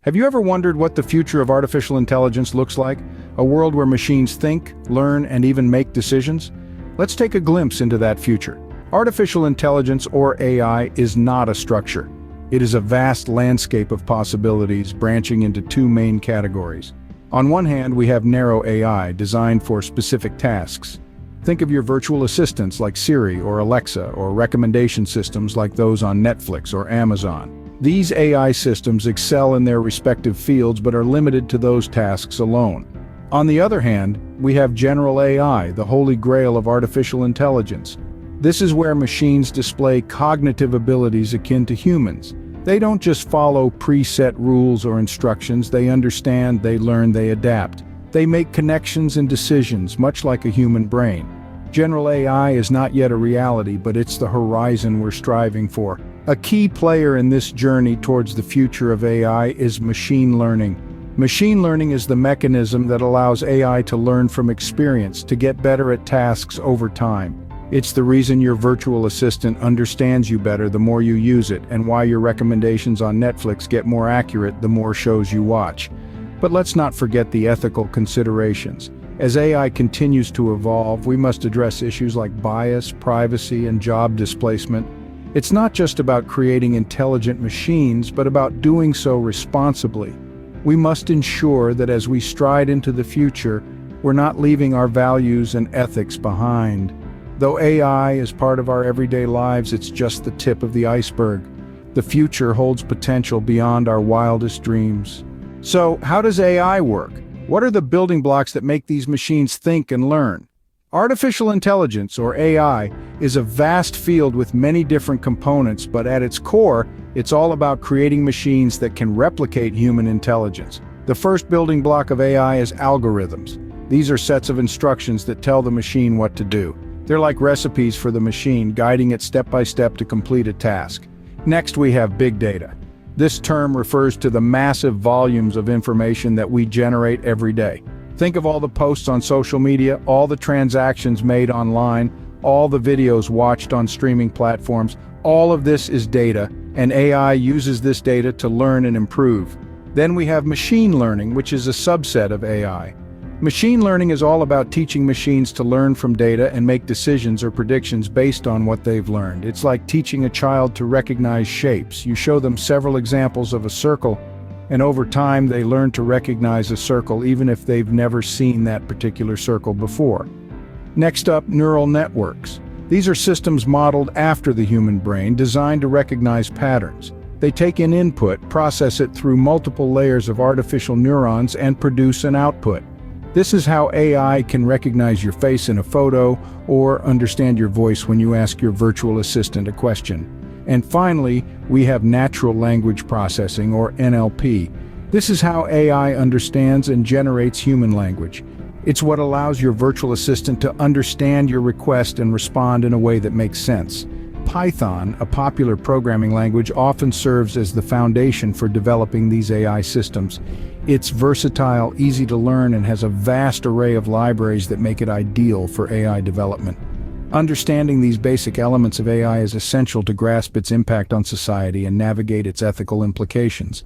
Have you ever wondered what the future of artificial intelligence looks like? A world where machines think, learn, and even make decisions? Let's take a glimpse into that future. Artificial intelligence, or AI, is not a structure. It is a vast landscape of possibilities branching into two main categories. On one hand, we have narrow AI, designed for specific tasks. Think of your virtual assistants like Siri or Alexa, or recommendation systems like those on Netflix or Amazon. These AI systems excel in their respective fields but are limited to those tasks alone. On the other hand, we have general AI, the holy grail of artificial intelligence. This is where machines display cognitive abilities akin to humans. They don't just follow preset rules or instructions, they understand, they learn, they adapt. They make connections and decisions, much like a human brain. General AI is not yet a reality, but it's the horizon we're striving for. A key player in this journey towards the future of AI is machine learning. Machine learning is the mechanism that allows AI to learn from experience, to get better at tasks over time. It's the reason your virtual assistant understands you better the more you use it, and why your recommendations on Netflix get more accurate the more shows you watch. But let's not forget the ethical considerations. As AI continues to evolve, we must address issues like bias, privacy, and job displacement. It's not just about creating intelligent machines, but about doing so responsibly. We must ensure that as we stride into the future, we're not leaving our values and ethics behind. Though AI is part of our everyday lives, it's just the tip of the iceberg. The future holds potential beyond our wildest dreams. So, how does AI work? What are the building blocks that make these machines think and learn? Artificial intelligence, or AI, is a vast field with many different components, but at its core, it's all about creating machines that can replicate human intelligence. The first building block of AI is algorithms. These are sets of instructions that tell the machine what to do. They're like recipes for the machine, guiding it step by step to complete a task. Next, we have big data. This term refers to the massive volumes of information that we generate every day. Think of all the posts on social media, all the transactions made online, all the videos watched on streaming platforms. All of this is data, and AI uses this data to learn and improve. Then we have machine learning, which is a subset of AI. Machine learning is all about teaching machines to learn from data and make decisions or predictions based on what they've learned. It's like teaching a child to recognize shapes. You show them several examples of a circle, and over time they learn to recognize a circle even if they've never seen that particular circle before. Next up, neural networks. These are systems modeled after the human brain, designed to recognize patterns. They take in input, process it through multiple layers of artificial neurons, and produce an output. This is how AI can recognize your face in a photo or understand your voice when you ask your virtual assistant a question. And finally, we have natural language processing, or NLP. This is how AI understands and generates human language. It's what allows your virtual assistant to understand your request and respond in a way that makes sense. Python, a popular programming language, often serves as the foundation for developing these AI systems. It's versatile, easy to learn, and has a vast array of libraries that make it ideal for AI development. Understanding these basic elements of AI is essential to grasp its impact on society and navigate its ethical implications.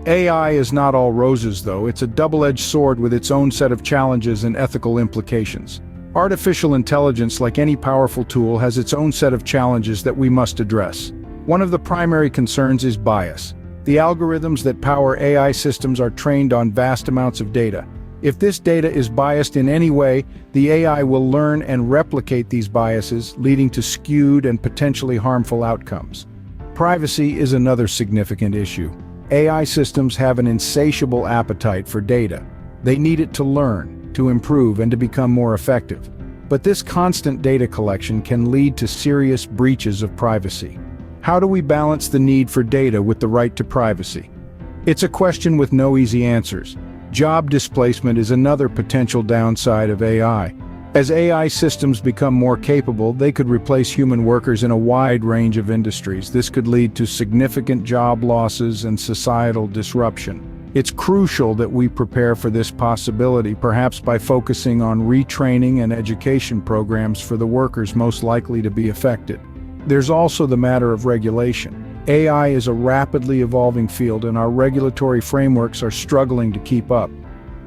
AI is not all roses, though. It's a double-edged sword with its own set of challenges and ethical implications. Artificial intelligence, like any powerful tool, has its own set of challenges that we must address. One of the primary concerns is bias. The algorithms that power AI systems are trained on vast amounts of data. If this data is biased in any way, the AI will learn and replicate these biases, leading to skewed and potentially harmful outcomes. Privacy is another significant issue. AI systems have an insatiable appetite for data. They need it to learn, to improve, and to become more effective. But this constant data collection can lead to serious breaches of privacy. How do we balance the need for data with the right to privacy? It's a question with no easy answers. Job displacement is another potential downside of AI. As AI systems become more capable, they could replace human workers in a wide range of industries. This could lead to significant job losses and societal disruption. It's crucial that we prepare for this possibility, perhaps by focusing on retraining and education programs for the workers most likely to be affected. There's also the matter of regulation. AI is a rapidly evolving field, and our regulatory frameworks are struggling to keep up.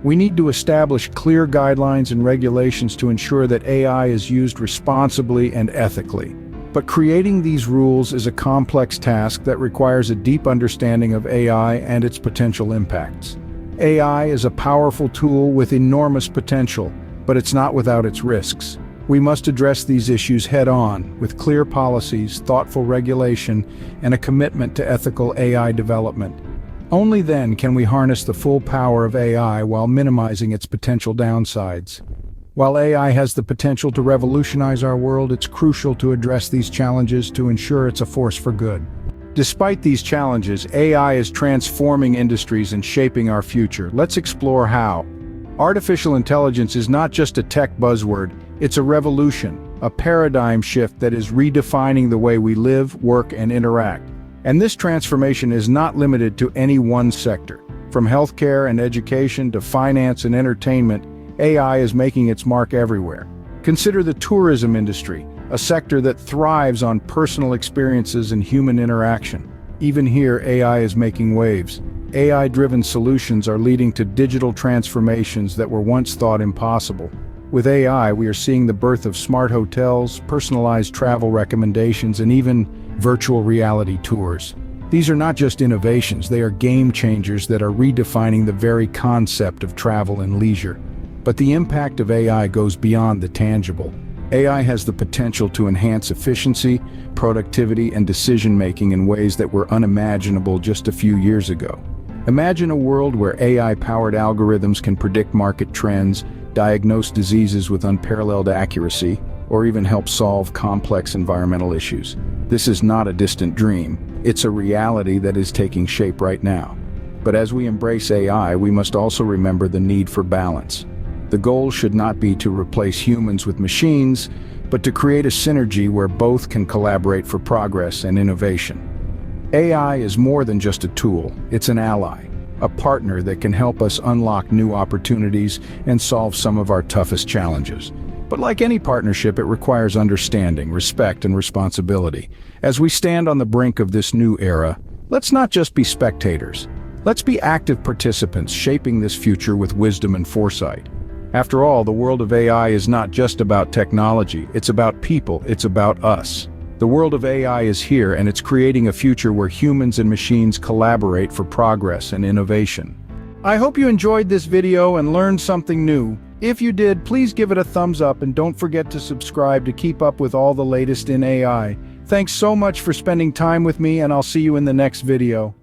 We need to establish clear guidelines and regulations to ensure that AI is used responsibly and ethically. But creating these rules is a complex task that requires a deep understanding of AI and its potential impacts. AI is a powerful tool with enormous potential, but it's not without its risks. We must address these issues head-on, with clear policies, thoughtful regulation, and a commitment to ethical AI development. Only then can we harness the full power of AI while minimizing its potential downsides. While AI has the potential to revolutionize our world, it's crucial to address these challenges to ensure it's a force for good. Despite these challenges, AI is transforming industries and shaping our future. Let's explore how. Artificial intelligence is not just a tech buzzword, it's a revolution, a paradigm shift that is redefining the way we live, work, and interact. And this transformation is not limited to any one sector. From healthcare and education to finance and entertainment, AI is making its mark everywhere. Consider the tourism industry, a sector that thrives on personal experiences and human interaction. Even here, AI is making waves. AI-driven solutions are leading to digital transformations that were once thought impossible. With AI, we are seeing the birth of smart hotels, personalized travel recommendations, and even virtual reality tours. These are not just innovations, they are game changers that are redefining the very concept of travel and leisure. But the impact of AI goes beyond the tangible. AI has the potential to enhance efficiency, productivity, and decision-making in ways that were unimaginable just a few years ago. Imagine a world where AI-powered algorithms can predict market trends, diagnose diseases with unparalleled accuracy, or even help solve complex environmental issues. This is not a distant dream. It's a reality that is taking shape right now. But as we embrace AI, we must also remember the need for balance. The goal should not be to replace humans with machines, but to create a synergy where both can collaborate for progress and innovation. AI is more than just a tool, it's an ally, a partner that can help us unlock new opportunities and solve some of our toughest challenges. But like any partnership, it requires understanding, respect, and responsibility. As we stand on the brink of this new era, let's not just be spectators. Let's be active participants shaping this future with wisdom and foresight. After all, the world of AI is not just about technology, it's about people, it's about us. The world of AI is here, and it's creating a future where humans and machines collaborate for progress and innovation. I hope you enjoyed this video and learned something new. If you did, please give it a thumbs up and don't forget to subscribe to keep up with all the latest in AI. Thanks so much for spending time with me, and I'll see you in the next video.